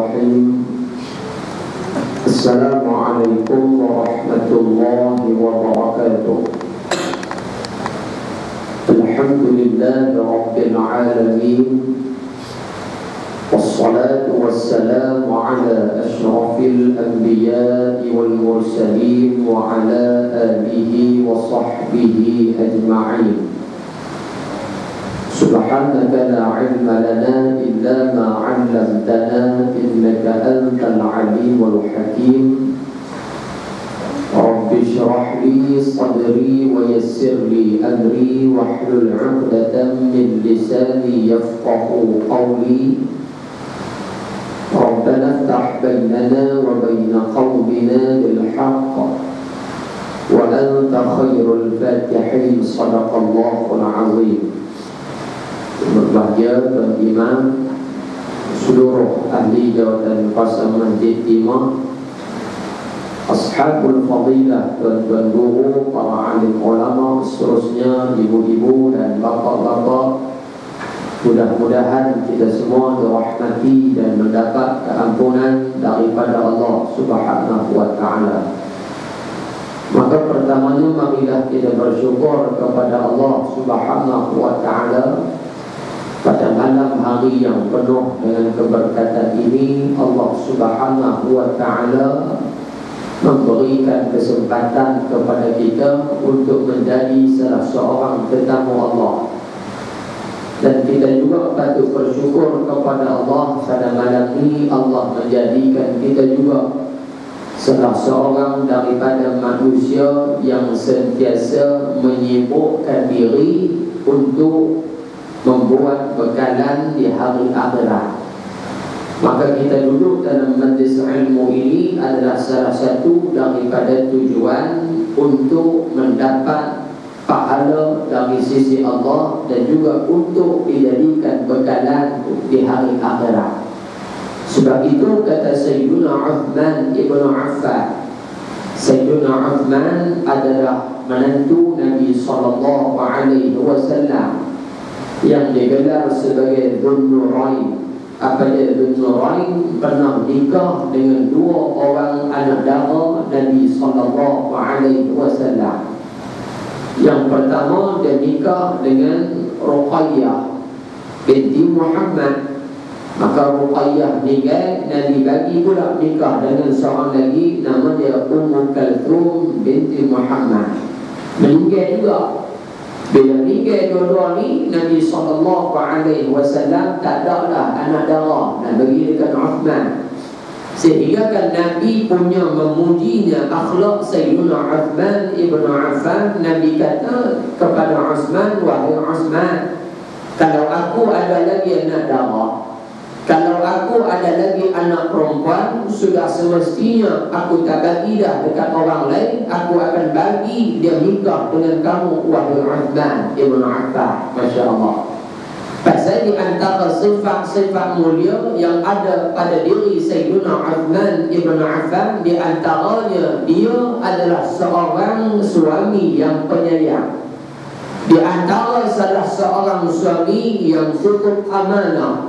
Bismillahirrahmanirrahim. Assalamualaikum warahmatullahi wabarakatuh. Alhamdulillahi rabbil alamin. Wassalatu wassalamu ala asyrafil anbiya'i wal mursalin wa ala alihi wa sahbihi ajma'in. Subhanaka la ilma lana illa ma 'allamtana innaka antal alimul hakim. Rabbi shrah li sadri wa yassir li amri wahlul 'uqdatam min lisani yafqahu qawli. Rabbana iftah bainana wa baina qawmina bil haqq wa anta khairul fatihin. Shadaqallahul 'azim. Berbahagia Tuan Imam, seluruh ahli jawatan Qasam Masjid Timah, ashabul fadilah, tuan-tuan guru, para alim ulama, seterusnya ibu-ibu dan bapa-bapa. Mudah-mudahan kita semua dirahmati dan mendapat keampunan daripada Allah Subhanahu wa ta'ala. Maka pertamanya marilah kita bersyukur kepada Allah Subhanahu wa ta'ala. Pada malam hari yang penuh dengan keberkatan ini, Allah Subhanahu wa ta'ala memberikan kesempatan kepada kita untuk menjadi salah seorang tetamu Allah. Dan kita juga patut bersyukur kepada Allah pada malam ini Allah menjadikan kita juga salah seorang daripada manusia yang sentiasa menyibukkan diri untuk membuat bekalan di hari akhirat. Maka kita duduk dalam majlis ilmu ini adalah salah satu daripada tujuan untuk mendapat pahala dari sisi Allah dan juga untuk dijadikan bekalan di hari akhirat. Sebab itu kata Sayyiduna Uthman ibn Affan, Sayyiduna Uthman adalah menantu Nabi SAW yang digelar sebagai Dhun Nurain. Apa dia Dhun Nurain? Pernah nikah dengan dua orang anak dara Nabi SAW. Yang pertama dia nikah dengan Ruqayyah binti Muhammad. Maka Ruqayyah meninggal, Nabi bagi pula nikah dengan seorang lagi, nama dia Ummu Kalthum binti Muhammad. Meninggal juga. Bila meninggal dua-dua ni, Nabi SAW tak ada lah anak darah dan bagi dekat Uthman. Sehingga kan Nabi punya memujinya akhlak Sayyidina Uthman ibn Affan. Nabi kata kepada Uthman, wahai Uthman, kalau aku ada lagi anak darah, kalau aku ada lagi anak perempuan, sudah semestinya aku tak bagi dah dekat orang lain. Aku akan bagi dia nikah dengan kamu, wahai Uthman ibn Affan. Masya Allah. Pasal di antara sifat-sifat mulia yang ada pada diri Sayyidina Uthman ibn Affan, di antaranya dia adalah seorang suami yang penyayang. Di antara salah seorang suami yang cukup amanah.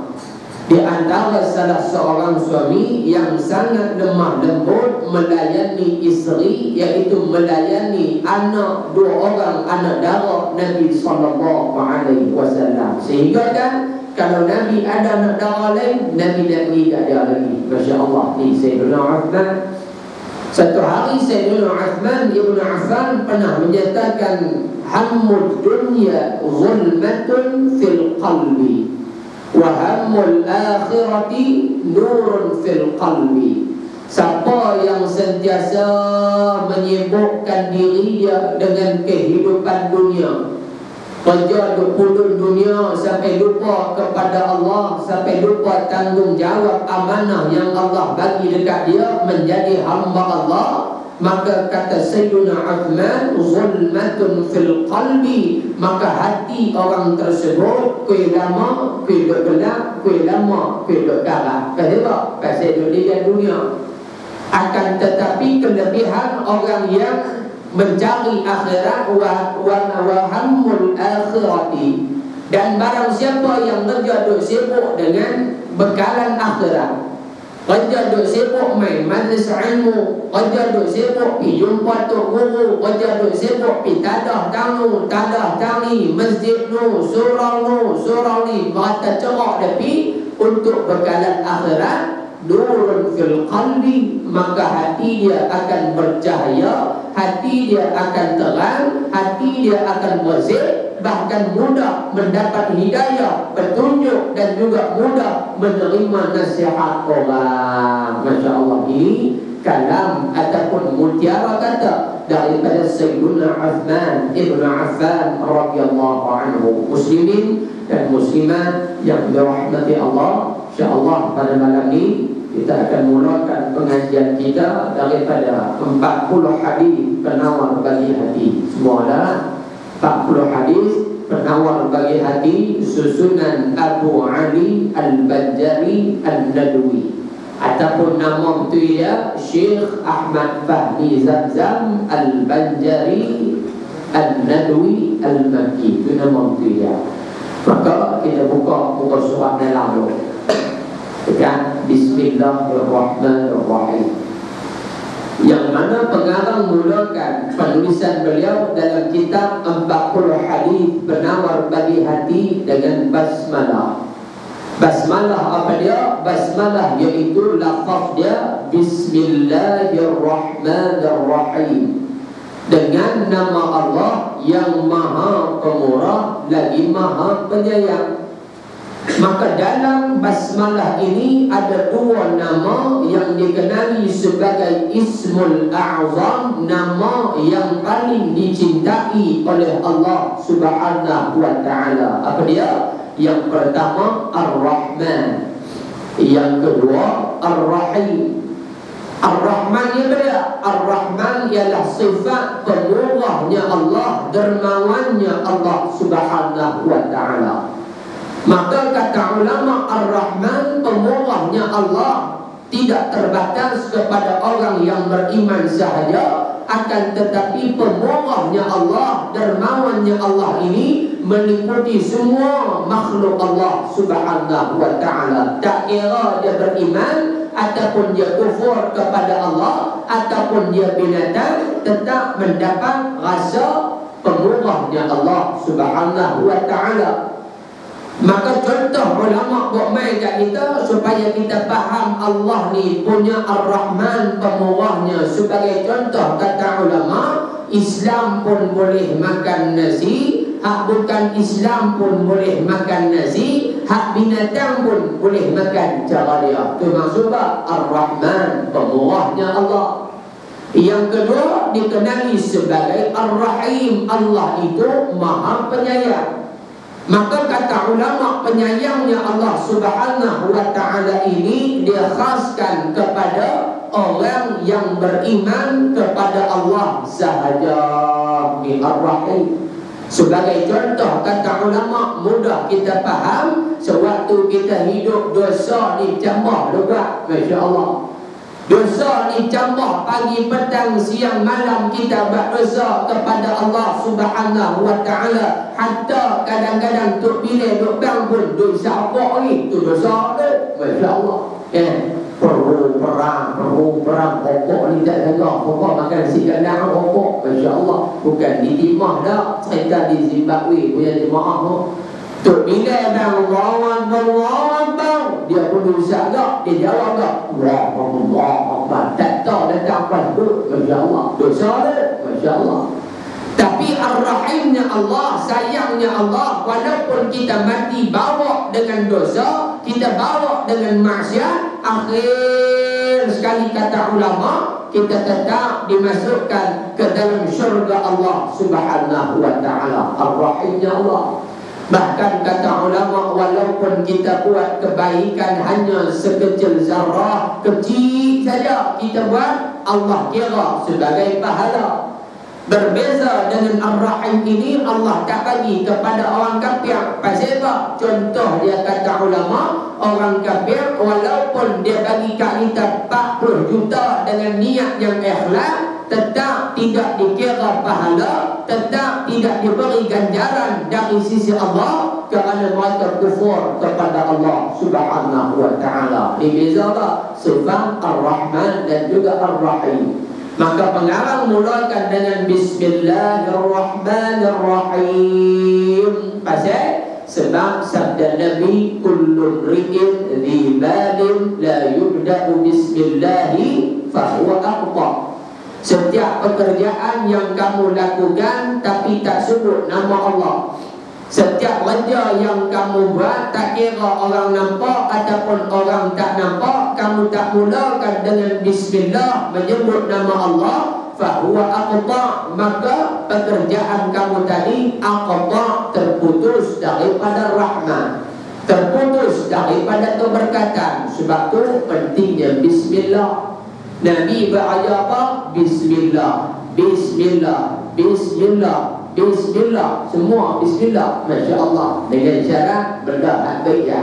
Di antara salah seorang suami yang sangat lemah lembut melayani isteri, iaitu melayani anak dua orang anak dara Nabi SAW. Sehingga kan kalau Nabi ada anak dara lain, Nabi tak nikah dia lagi. Masya Allah. Ni Sayyidina Uthman. Satu hari Sayyidina Uthman ibn Affan pernah menyatakan, hammud dunya zulmatun fil qalbi wa hammul akhirati nurun fil qalbi. Siapa yang sentiasa menyibukkan diri dia dengan kehidupan dunia, kerja duk dunia sampai lupa kepada Allah, sampai lupa tanggungjawab amanah yang Allah bagi dekat dia menjadi hamba Allah, maka kata Sayyidina Uthman, zulmatun fil qalbi, maka hati orang tersebut kuih lama, kuih duk gelap, kuih lama, kuih duk darah. Kenapa? Pasal duk lihat dunia. Akan tetapi kelebihan orang yang mencari akhirat, wa hammul akhirati, dan barang siapa yang kerja duk sibuk dengan bekalan akhirat, Kerja duk sibuk main majlis ilmu, kerja duk sibuk pergi jumpa tok guru, kerja duk sibuk pergi tadah tanu, tadah tani, masjid nu, surau ni, merata cerak depi untuk bekalan akhirat. Nurun fil qalbi, maka hati dia akan bercahaya, hati dia akan terang, hati dia akan bersih, bahkan mudah mendapat hidayah, petunjuk dan juga mudah menerima nasihat orang. Masya Allah, ini kalam ataupun mutiara kata daripada Sayyidina Uthman ibn Affan radhiyallahu anhu. Muslimin dan muslimat yang dirahmati Allah, insya-Allah pada malam ini kita akan mulakan pengajian kita daripada 40 hadis penawar bagi hati. Semua ada 40 hadis penawar bagi hati susunan Abu Ali Al-Banjari Al-Nadwi, ataupun nama itu ya Syekh Ahmad Fahmi Zamzam Al-Banjari Al-Nadwi Al-Makki, itu nama itu ya. Maka kita buka muka surat dalam dulu. Tekan Bismillahirrahmanirrahim, yang mana pengarang mulakan penulisan beliau dalam kitab 40 hadis penawar bagi hati dengan basmalah. Basmalah apa dia? Basmalah iaitu lafaz dia Bismillahirrahmanirrahim, dengan nama Allah yang Maha Pemurah lagi Maha Penyayang. Maka dalam basmalah ini ada dua nama yang dikenali sebagai Ismul A'zam, nama yang paling dicintai oleh Allah Subhanahu wa Ta'ala. Apa dia? Yang pertama Ar-Rahman, yang kedua Ar-Rahim. Ar-Rahman ya benda. Ar-Rahman ialah sifat pemurahnya Allah, dermawannya Allah Subhanahu wa Ta'ala. Maka kata ulama, Ar-Rahman pemurahnya Allah tidak terbatas kepada orang yang beriman sahaja, akan tetapi pemurahnya Allah, dermawannya Allah ini meliputi semua makhluk Allah Subhanahu wa Ta'ala. Tak kira dia beriman ataupun dia kufur kepada Allah ataupun dia binatang, tetap mendapat rasa pemurahnya Allah Subhanahu wa Ta'ala. Maka contoh ulama buat main kat kita supaya kita faham Allah ni punya Ar-Rahman pemurahnya. Sebagai contoh kata ulama, Islam pun boleh makan nasi, hak bukan Islam pun boleh makan nasi, hak binatang pun boleh makan cara dia. Itu maksudnya Ar-Rahman pemurahnya Allah. Yang kedua dikenali sebagai Ar-Rahim, Allah itu Maha Penyayang. Maka kata ulama, penyayangnya Allah Subhanahu wa Ta'ala ini dia khaskan kepada orang yang beriman kepada Allah sahaja. Ar-Rahim. Sebagai contoh kata ulama, mudah kita faham, sewaktu kita hidup dosa ni tambah juga. Masya Allah, dosa ni tambah pagi, petang, siang, malam kita buat dosa kepada Allah Subhanahu wa Ta'ala. Hatta kadang-kadang tuk bila duk bang pun duk siapa ni, tu dosa tu. Masya Allah. Perlu perang pokok ni tak jaga, pokok makan nasi kandang pokok. Masya Allah. Bukan di Timah dah, cerita di Zimbabwe punya jemaah tu. Tuk bila bang lawan bang, dia pun dosa tak? Dia jawab tak? Allah tak tahu datang pas tu. Masya Allah, dosa tu. Masya Allah. Tapi Ar-Rahimnya Allah, sayangnya Allah, walaupun kita mati bawa dengan dosa, kita bawa dengan maksiat, akhir sekali kata ulama, kita tetap dimasukkan ke dalam syurga Allah Subhanahu wa Ta'ala. Ar-Rahimnya Allah. Bahkan kata ulama, walaupun kita buat kebaikan hanya sekecil zarah, kecil saja kita buat, Allah kira sebagai pahala. Berbeza dengan Ar-Rahim ini, Allah tak bagi kepada orang kafir. Pasal apa? Contoh dia kata ulama, orang kafir walaupun dia bagi kat kita 40 juta dengan niat yang ikhlas, tetap tidak dikira pahala, tetap tidak diberi ganjaran dari sisi Allah, kerana mereka kufur kepada Allah Subhanahu wa ta'ala. Ini beza tak? Sifat Ar-Rahman dan juga Ar-Rahim. Maka pengarang mulakan dengan Bismillahirrahmanirrahim. Pasal sebab sabda Nabi, kullu ri'in dhi balin la yubda'u bismillahi fahuwa aqta. Setiap pekerjaan yang kamu lakukan tapi tak sebut nama Allah, setiap kerja yang kamu buat, tak kira orang nampak ataupun orang tak nampak, kamu tak mulakan dengan bismillah, menyebut nama Allah, fahuwa aqta, maka pekerjaan kamu tadi aqta, terputus daripada rahmat, terputus daripada keberkatan. Sebab tu pentingnya bismillah. Nabi berajar apa? Bismillah, bismillah, bismillah, bismillah, semua bismillah. Masya Allah. Dengan syarat benda hak baik,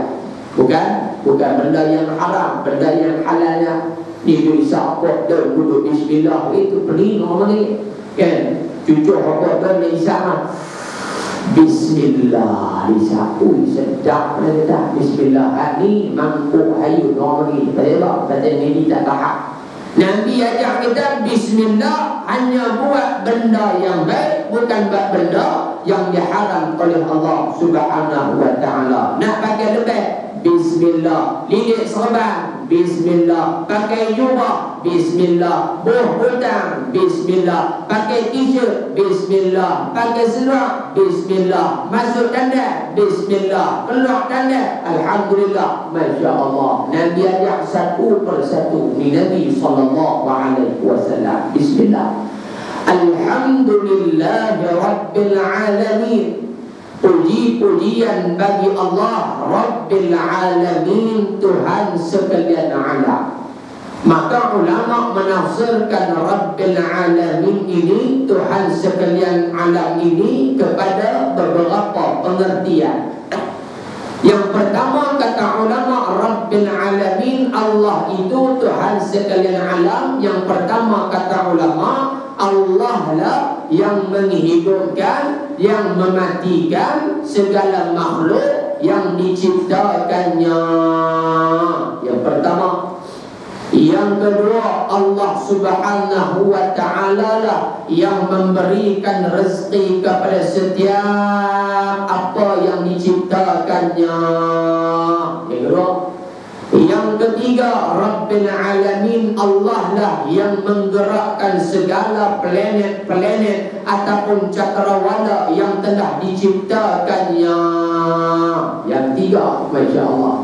bukan benda yang haram, benda yang halalnya. Ni duit sapok dan duduk bismillah itu pening orang ni, kan? Cucuk apa dan isyarat bismillah, isyarat sedap dah. Bismillah ni mampu hayu orang ni. Sebab kata ni tak tahap. Nabi ajak kita bismillah, hanya buat benda yang baik, bukan buat benda yang diharam oleh Allah Subhanahu wa ta'ala. Nak pakai lebih, bismillah. Lilit serban, bismillah. Pakai jubah, bismillah. Buh hutang, bismillah. Pakai t-shirt, bismillah. Pakai seluar, bismillah. Masuk tanda, bismillah. Keluar tanda, alhamdulillah. Masya Allah. Nabi ajak satu persatu. Ni Nabi sallallahu alaihi wasallam. Bismillah. Alhamdulillahi rabbil alamin. Puji-pujian bagi Allah Rabbil Alamin, Tuhan sekalian alam. Maka ulama menafsirkan Rabbil Alamin ini, Tuhan sekalian alam ini, kepada beberapa pengertian. Yang pertama kata ulama, Rabbil Alamin, Allah itu Tuhan sekalian alam. Yang pertama kata ulama, Allah lah yang menghidupkan, yang mematikan segala makhluk yang diciptakannya. Yang pertama. Yang kedua, Allah Subhanahu wa ta'ala lah yang memberikan rezeki kepada setiap apa yang diciptakannya. Yang kedua. Yang ketiga, Rabbil Alamin, Allah lah yang menggerakkan segala planet-planet ataupun cakrawala yang telah diciptakannya. Yang tiga, Masya Allah.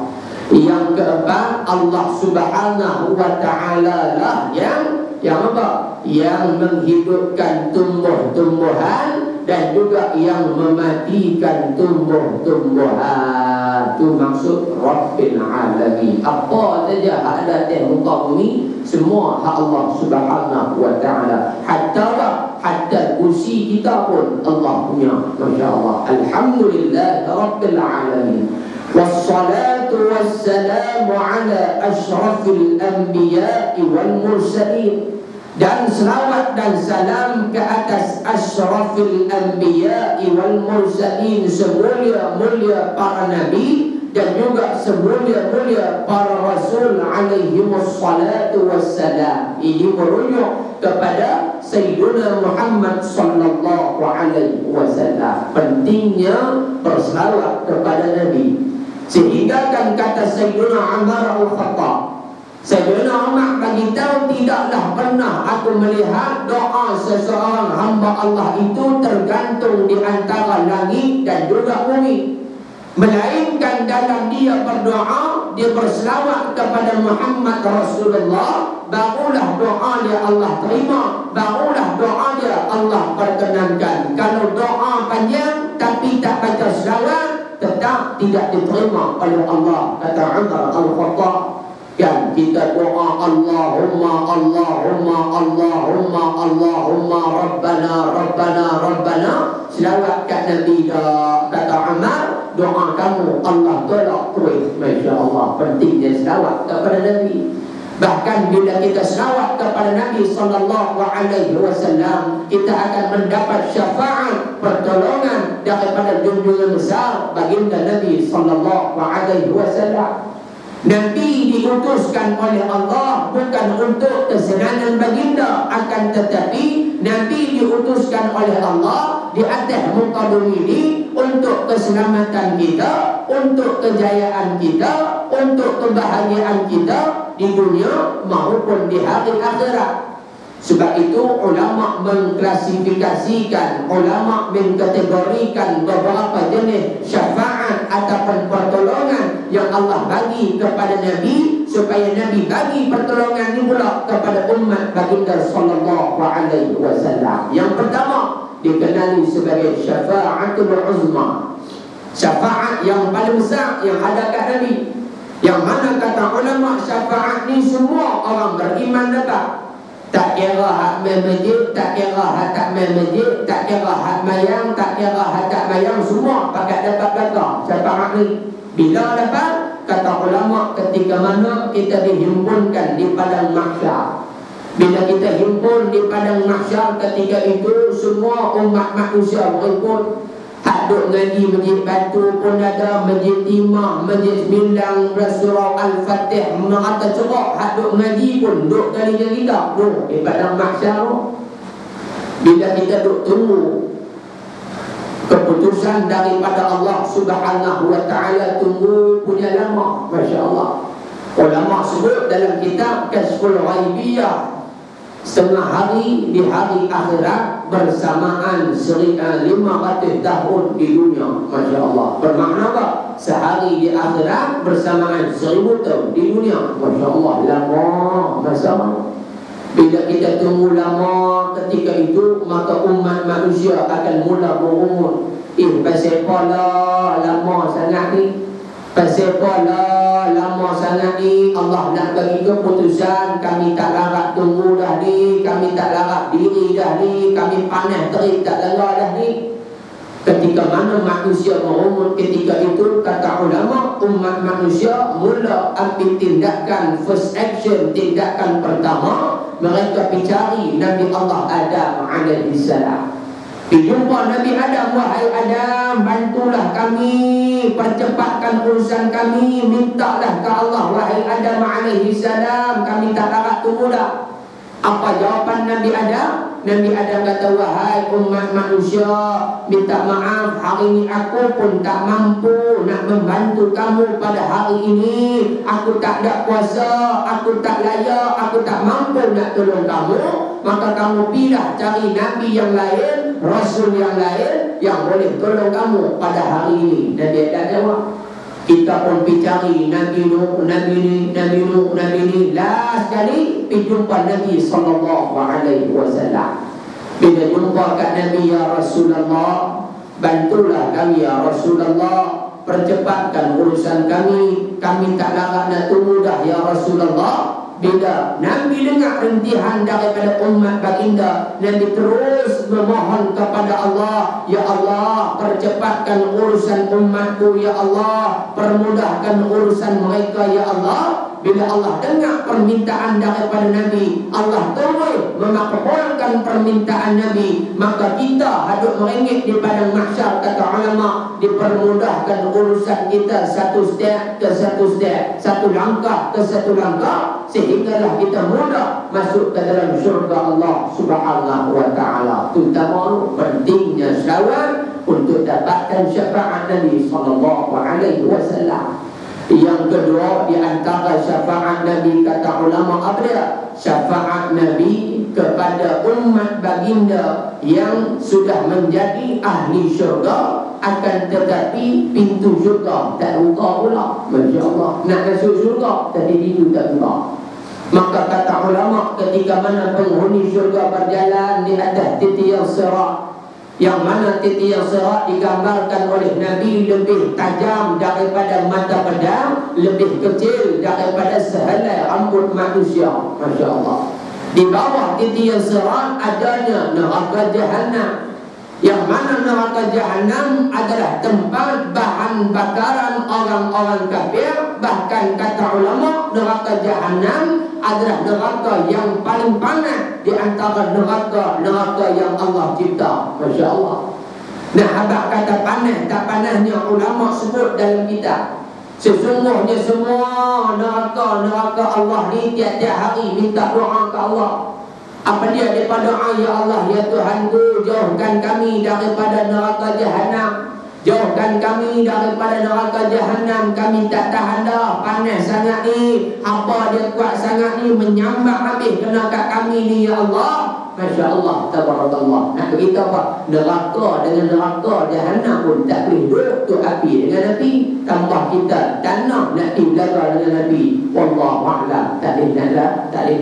Yang keempat, Allah Subhanahu wa ta'ala lah yang apa? Yang menghidupkan tumbuh-tumbuhan dan juga yang mematikan tumbuh-tumbuhan. Itu maksud Rabbil Alamin. Apa saja hak ada di muka bumi, semua hak Allah Subhanahu wa ta'ala. Hatta kursi kita pun Allah punya. Masya Allah. Alhamdulillah Rabbil Alamin. Wassalatu wassalamu ala ashrafil anbiya'i wal mursalin. Dan selawat dan salam ke atas ashrafil anbiya'i wal mursalin, semulia-mulia para nabi dan juga semulia-mulia para rasul alaihimus salatu wassalam. Ini merujuk kepada Sayyidina Muhammad sallallahu alaihi wasallam. Pentingnya berselawat kepada Nabi. Sehingga kan kata Sayyidina Umar al-Khattab, Sayyidina Umar bagi tahu, tidaklah pernah aku melihat doa seseorang hamba Allah itu tergantung di antara langit dan juga bumi, melainkan dalam dia berdoa, dia berselawat kepada Muhammad Rasulullah, barulah doa dia Allah terima, barulah doa dia Allah perkenankan. Kalau doa panjang tapi tak baca selawat, tetap tidak diterima oleh Allah. Kata Umar al-Khattab, kan kita doa Allahumma Allahumma Allahumma Allahumma Rabbana Rabbana Rabbana, selawat kat Nabi dah. Kata Umar, doa kamu Allah tolak terus. Masya Allah, pentingnya selawat kepada Nabi. Bahkan bila kita selawat kepada Nabi SAW, kita akan mendapat syafaat, pertolongan daripada junjungan besar baginda Nabi SAW. Nabi diutuskan oleh Allah bukan untuk kesenangan baginda, akan tetapi Nabi diutuskan oleh Allah di atas muka bumi ini untuk keselamatan kita, untuk kejayaan kita, untuk kebahagiaan kita di dunia maupun di hari akhirat. Sebab itu ulama mengklasifikasikan, ulama mengkategorikan beberapa jenis syafaat ataupun pertolongan yang Allah bagi kepada Nabi, supaya Nabi bagi pertolongan ini pula kepada umat baginda sallallahu alaihi wasallam. Yang pertama dikenali sebagai syafaatul uzma, syafaat yang paling besar yang ada kat Nabi. Yang mana kata ulama syafaat ni semua orang beriman dapat. Tak kira hak main masjid, tak kira hak tak main masjid, tak kira hak mayang, tak kira hak tak mayang, semua pakat dapat kata syafaat ni. Bila dapat? Kata ulama, ketika mana kita dihimpunkan di padang mahsyar. Bila kita himpun di padang mahsyar, ketika itu semua umat manusia berhimpun. Hak duk ngaji Masjid Batu pun ada, Masjid Timah, Masjid Sembilan, Surah Al-Fatih, Merata Cerok. Hak duk ngaji pun duk kalinya kita duk di padang mahsyar. Bila kita duk tunggu keputusan daripada Allah Subhanahu wa ta'ala, tunggu punya lama. Masya Allah. Ulama sebut dalam kitab Kashful Ghaibiyah, setengah hari di hari akhirat bersamaan 500 tahun di dunia. Masya Allah. Bermakna apa? Sehari di akhirat bersamaan 1000 tahun di dunia. Masya Allah. Lama masa. Bila kita tunggu lama ketika itu, maka umat manusia akan mula berumur. Pasal apa lama sangat ni? Pasal apa lama sangat ni? Allah nak bagi keputusan, kami tak larat tunggu dah ni, kami tak larat diri dah ni, kami panas terik tak larat dah ni. Ketika mana manusia berumur, ketika itu kata ulama, umat manusia mula ambil tindakan first action, tindakan pertama. Mereka pergi Nabi Allah Adam alaihi salam. Dijumpa Nabi Adam, wahai Adam, bantulah kami, percepatkan urusan kami, mintalah ke Allah, wahai Adam alaihi salam, kami tak dapat tunggu dah. Apa jawapan Nabi Adam? Nabi Adam kata, wahai umat manusia, minta maaf, hari ini aku pun tak mampu nak membantu kamu pada hari ini. Aku tak ada kuasa, aku tak layak, aku tak mampu nak tolong kamu. Maka kamu pilih cari Nabi yang lain, Rasul yang lain yang boleh tolong kamu pada hari ini. Nabi Adam jawab. Kita pun pergi cari Nabi Nuh, Nabi ni, Nabi Nuh, Nabi ni. Last kali pergi jumpa Nabi SAW. Bila jumpa kat Nabi, ya Rasulullah, bantulah kami ya Rasulullah, percepatkan urusan kami, kami tak larat nak tunggu dah ya Rasulullah. Bila Nabi dengar rintihan daripada umat baginda, Nabi terus memohon kepada Allah, ya Allah, percepatkan urusan umatku ya Allah, permudahkan urusan mereka ya Allah. Bila Allah dengar permintaan daripada Nabi, Allah terus memakbulkan permintaan Nabi. Maka kita hadut merengek di padang mahsyar, kata ulama, dipermudahkan urusan kita satu step ke satu step, satu langkah ke satu langkah, sehinggalah kita mudah masuk ke dalam syurga Allah Subhanahu wa ta'ala. Terutama pentingnya selawat untuk dapatkan syafaat Nabi sallallahu alaihi wasallam. Yang kedua, di antara syafaat Nabi, kata ulama apa dia? Syafaat Nabi kepada umat baginda yang sudah menjadi ahli syurga, akan tetapi pintu syurga tak buka pula. Masya Allah. Nak masuk syurga, tadi pintu tak buka. Maka kata ulama, ketika mana penghuni syurga berjalan di atas titian sirat, yang mana titian sirat digambarkan oleh Nabi lebih tajam daripada mata pedang, lebih kecil daripada sehelai rambut manusia. Masya Allah. Di bawah titian sirat adanya neraka Jahannam, yang mana neraka Jahannam adalah tempat bahan bakaran orang-orang kafir bahkan kata ulama neraka Jahannam adalah neraka yang paling panas di antara neraka yang Allah cipta. Masya Allah. Nah, habaq kata panas tak panasnya ulama sebut dalam kitab. Sesungguhnya semua neraka Allah ni tiap-tiap hari minta doa ke Allah. Apa dia doa, ya Allah, ya Tuhanku, jauhkan kami daripada neraka Jahannam. Jauhkan kami daripada neraka Jahannam. Kami tak tahan dah, panas sangat ni. Apa dia kuat sangat ni, menyambar habis kena kat kami ni, ya Allah. Masya Allah, tabarakallah. Nak beritahu apa? Neraka dengan neraka Jahannam pun tak boleh duduk tu api dengan api. Tambah kita tanah nak belajar dengan Nabi. Wallahu a'lam. Tak boleh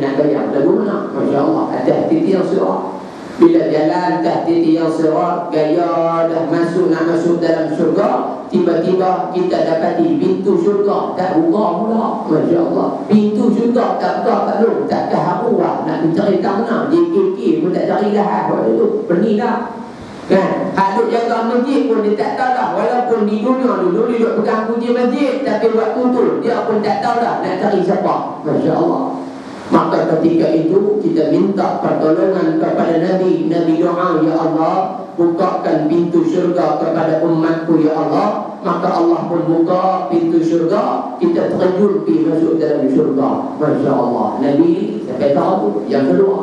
nak gaya lagu mana. Masya Allah. Hati-hati yang sirat. Bila jalan tahti yang sirat, gaya dah nak masuk dalam syurga, tiba-tiba kita dapati pintu syurga tak buka pula. Masya Allah. Pintu syurga tak buka, tak belum, tak keharuah nak mencari tanah, JKK pun tak cari dah. Waktu tu pening dah kan. Hak duk jaga masjid pun dia tak tahu dah. Walaupun di dunia dulu dia duk pegang kunci masjid, tapi waktu tu dia pun tak tahu dah nak cari siapa. Masya Allah. Maka ketika itu kita minta pertolongan kepada Nabi. Nabi doa, ya Allah, bukakan pintu syurga kepada umatku, ya Allah. Maka Allah pun buka pintu syurga, kita terjun pergi masuk dalam syurga. Masya Allah. Nabi sampai tahu. Yang kedua,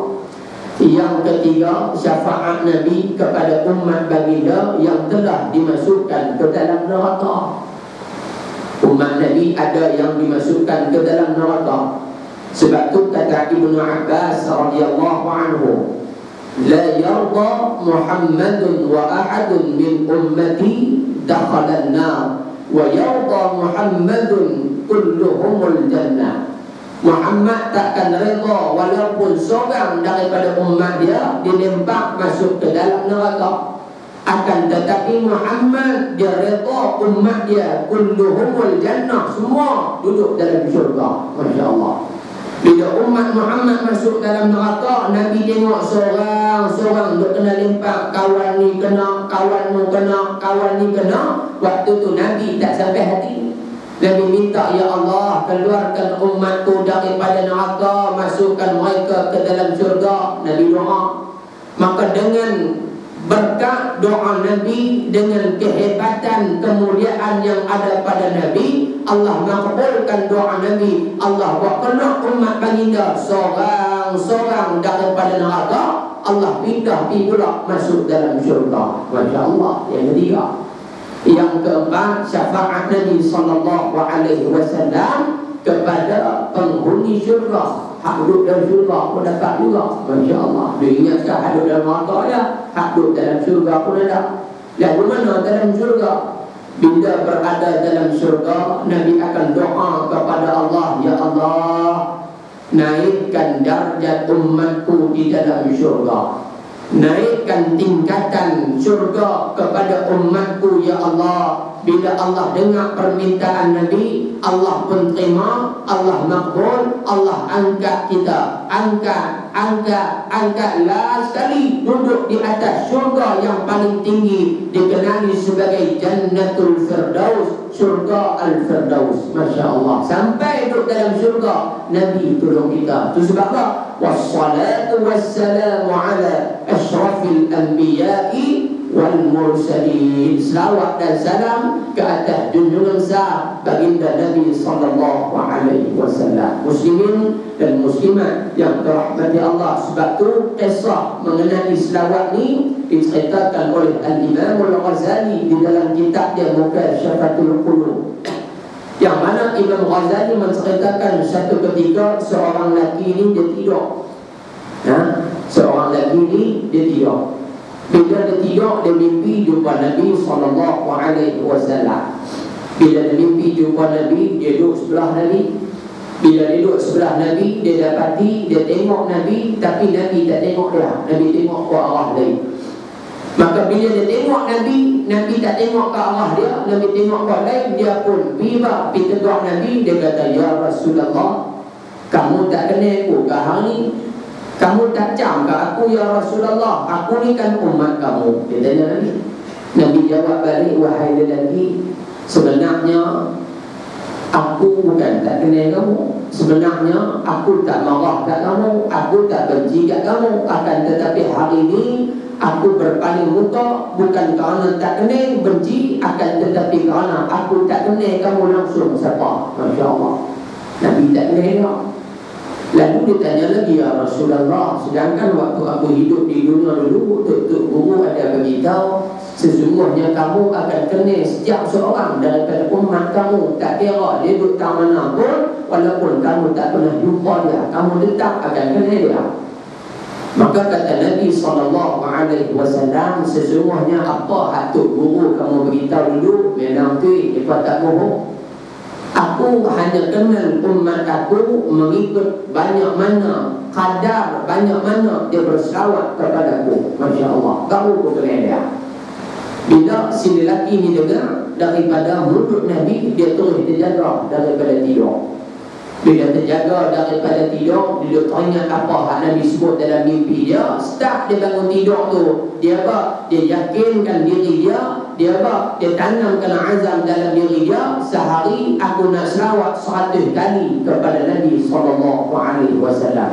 yang ketiga, syafaat Nabi kepada umat baginda yang telah dimasukkan ke dalam neraka. Umat Nabi ada yang dimasukkan ke dalam neraka. Sebab tu kata Ibnu Abbas radhiyallahu anhu, la yarda Muhammadun wa ahadun min ummati dakhala an-nar wa yarda Muhammadun kulluhumul jannah. Muhammad takkan redha walaupun seorang daripada umat dia dilempar masuk ke dalam neraka. Akan tetapi Muhammad dia redha umat dia kulluhumul jannah, semua duduk dalam syurga. Masya Allah. Bila umat Muhammad masuk dalam neraka, Nabi tengok seorang duk kena lempar, kawan ni kena, kawan ni kena, kawan ni kena. Waktu tu Nabi tak sampai hati. Nabi minta, ya Allah, keluarkan umatku daripada neraka, masukkan mereka ke dalam syurga. Nabi doa. Maka dengan berkat doa Nabi, dengan kehebatan kemuliaan yang ada pada Nabi, Allah makbulkan doa Nabi. Allah buat kena umat baginda seorang daripada neraka, Allah pindah pergi pula masuk dalam syurga. Masya Allah. Yang ketiga. Yang keempat, syafaat Nabi SAW kepada penghuni syurga. Hak duduk dalam syurga pun dapat juga. Masya Allah. Dia ingatkan hak duduk dalam neraka ada, hak duduk dalam syurga pun ada. Lalu mana dalam syurga? Bila berada dalam syurga, Nabi akan doa kepada Allah, ya Allah, naikkan darjat umatku di dalam syurga. Naikkan tingkatan syurga kepada umatku, ya Allah. Bila Allah dengar permintaan Nabi, Allah pun terima, Allah makbul, Allah angkat kita. Angkat last sekali duduk di atas syurga yang paling tinggi, dikenali sebagai Jannatul Firdaus, syurga Al-Firdaus. Masya Allah. Sampai duduk dalam syurga, Nabi tolong kita. Itu sebab apa? Wassalatu wassalamu ala ashrafil anbiya'i wal mursalin. Selawat dan salam ke atas junjungan besar baginda Nabi sallallahu alaihi wasallam. Muslimin dan muslimat yang dirahmati Allah, sebab tu kisah mengenai selawat ni diceritakan oleh Al-Imam Al-Ghazali di dalam kitab dia Mukashafatul Qulub, yang mana Imam Ghazali menceritakan satu ketika seorang lelaki ni dia tidur. Seorang lelaki ni dia tidur. Bila dia tidur, dia mimpi jumpa Nabi SAW. Bila dia mimpi jumpa Nabi, dia duduk sebelah Nabi. Bila dia duduk sebelah Nabi, dia dapati, dia tengok Nabi, tapi Nabi tak tengok dia. Nabi tengok ke arah lain. Maka bila dia tengok Nabi, Nabi tak tengok ke arah dia, Nabi tengok ke lain. Dia pun pergi tegur Nabi. Dia kata, ya Rasulullah, kamu tak kenal aku ke hari ni? Kamu tak cam ke aku, ya Rasulullah? Aku ni kan umat kamu. Dia tanya Nabi. Nabi jawab balik, wahai lelaki, sebenarnya Aku bukan tak kenal kamu. Sebenarnya aku tak marah kat kamu, aku tak benci kat kamu. Akan tetapi hari ini aku berpaling muka bukan kerana tak kenal, benci, akan tetapi kerana aku tak kenal kamu langsung siapa. Masya Allah. Nabi tak kenal. Lalu ditanya lagi, ya Rasulullah, sedangkan waktu aku hidup di dunia dulu, Tok Guru ada beritahu, sesungguhnya kamu akan kenal setiap seorang daripada umat kamu. Tak kira dia duduk kat mana pun, walaupun kamu tak pernah jumpa dia, kamu tetap akan kenal dia. Maka kata Nabi SAW, sesungguhnya apa hak Tok Guru kamu beritahu dulu, memang tu, mereka tak bohong. Aku hanya kenal umat aku mengikut banyak mana, kadar banyak mana dia berselawat kepadaku. Masya Allah, kamu pun kenal dia. Bila si lelaki ni dengar daripada mulut Nabi, dia terus terjaga daripada tidur. Bila terjaga daripada tidur, dia teringat apa hak Nabi sebut dalam mimpi dia. Start dia bangun tidur tu, dia apa? Dia yakinkan diri dia. Dia apa? Dia tanamkan azam dalam diri dia. Sehari aku nak selawat 100 kali kepada Nabi SAW.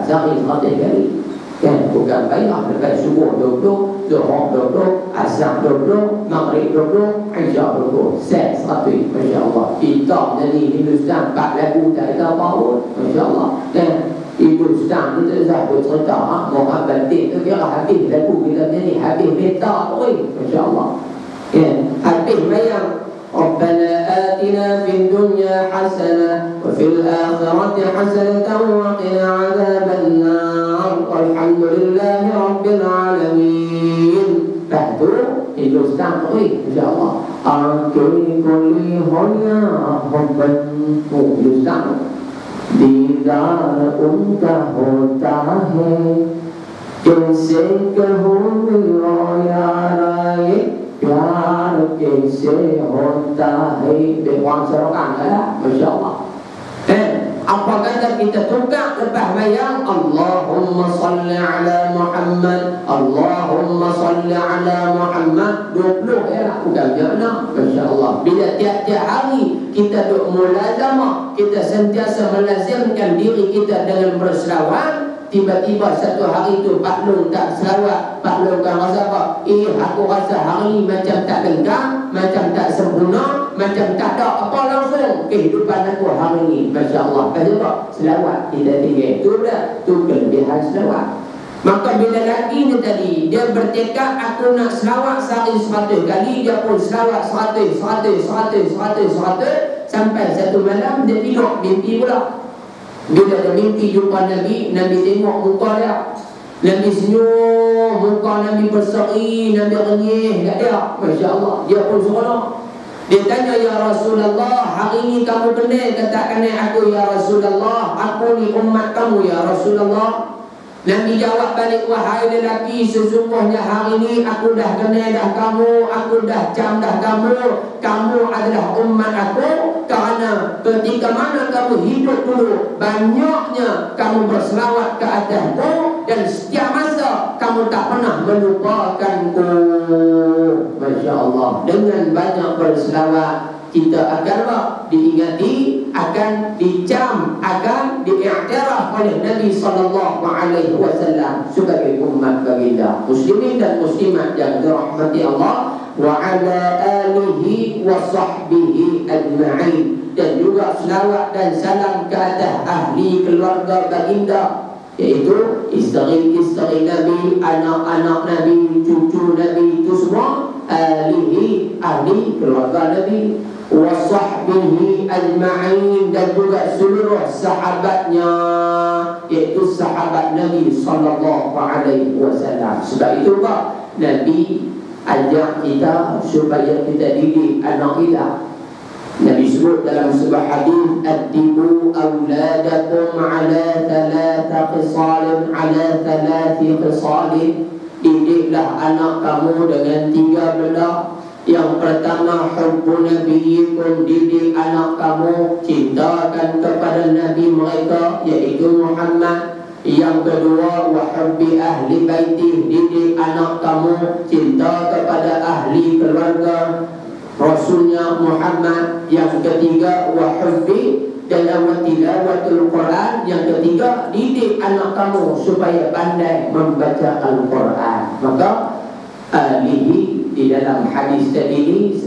Sehari 100 kali. Kan? Bukan baiklah dekat subuh 20, Zuhur 20, Asar 20, Maghrib 20, Isya 20. Set 100. Masya Allah. Kita nyanyi Hindustan 4 lagu tak ada apa pun. Masya Allah. Kan? Hindustan ni tak usah bercerita. Muhammad Batik tu kira habis lagu kita nyanyi. Habis meta tu. Masya Allah. Kan? Habis bayang. ربنا آتنا في الدنيا حسنة وفي الآخرة حسنة وقنا عذاب النار والحمد لله رب العالمين. Itu Hindustan tu, insyaAllah. Akhiri kulli hoya hubban Hindustan. Didar unka hota hai, jaise kaho miroya raye. प्यार कैसे होता है Dewan serokan ya, Masya Allah. Apa kata kita tukar lepas bayang Allahumma salli ala Muhammad, Allahumma salli ala Muhammad 20 ya, bukan makna. Masya Allah. Bila tiap-tiap hari kita duk mulazamah, kita sentiasa melazimkan diri kita dengan berselawat. Tiba-tiba satu hari tu Pak Long tak selawat. Pak Long kan rasa apa? Aku rasa hari ni macam tak lengkap, macam tak sempurna, macam tak ada apa langsung kehidupan aku hari ni. Masya Allah. Kenapa? Selawat kita tinggal. Itu dah, itu kelebihan selawat. Maka bila lelaki ni tadi, dia bertekad aku nak selawat sehari 100 kali, dia pun selawat 100 sampai satu malam dia tidur, mimpi pula. Bila dia mimpi jumpa Nabi, Nabi tengok muka dia, Nabi senyum, muka Nabi berseri, Nabi renyih kat dia. Masya Allah. Dia pun seronok. Dia tanya, ya Rasulullah, hari ni kamu kenal ke tak kenal aku ya Rasulullah? Aku ni umat kamu ya Rasulullah. Nabi jawab balik, wahai lelaki, sesungguhnya hari ni aku dah kenal dah kamu, aku dah cam dah kamu. Kamu adalah umat aku. Kerana ketika mana kamu hidup dulu, banyaknya kamu berselawat ke atasku, dan setiap masa kamu tak pernah melupakanku. Masya Allah. Dengan banyak berselawat, kita akan diingati, akan dicam, akan diiktiraf oleh Nabi SAW sebagai umat baginda. Muslimin dan muslimat yang dirahmati Allah, wa ala alihi wa sahbihi ajma'in. Dan juga selawat dan salam ke atas ahli keluarga baginda, iaitu isteri-isteri Nabi, anak-anak Nabi, cucu Nabi, itu semua ahli keluarga Nabi. Wa sahbihi ajma'in, dan juga seluruh sahabatnya, iaitu sahabat Nabi SAW. Sebab itu Pak, Nabi ajak kita supaya kita didik anak kita. Nabi sebut dalam sebuah hadis, addibu awladakum ala thalath khisalin, ala thalath khisalin. Didiklah anak kamu dengan 3 benda. Yang pertama, hubbu nabiyikum, didik anak kamu cintakan kepada Nabi mereka, iaitu Muhammad. Yang kedua, wa hubbi ahli baiti, didik anak kamu cinta kepada ahli keluarga. Rasulnya Muhammad. Yang ketiga wahubbi dalam tilawatul Quran. Yang ketiga didik anak kamu supaya pandai membaca Al-Quran. Maka alihi di dalam hadis tadi ini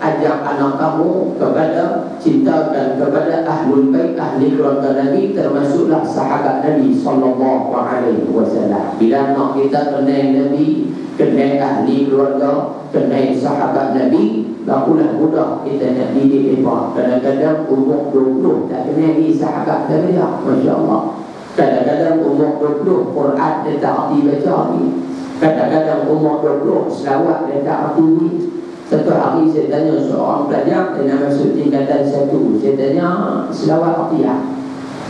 ajak anak kamu kepada cintakan kepada ahlul bait, ahli keluarga Nabi, termasuklah sahabat Nabi sallallahu alaihi wasallam. Bila anak kita kenal Nabi, kenal ahli keluarga, kenal sahabat Nabi, barulah mudah kita nak didik mereka. Kadang-kadang umur 20 tak kenal ni sahabat dia, masya-Allah. Kadang-kadang umur 20 Quran dia tak arti baca ni. Kadang-kadang umur 20 selawat dia tak arti ni. Satu hari saya tanya seorang pelajar, dia nak masuk tingkatan 1. Saya tanya, selawat arti apa?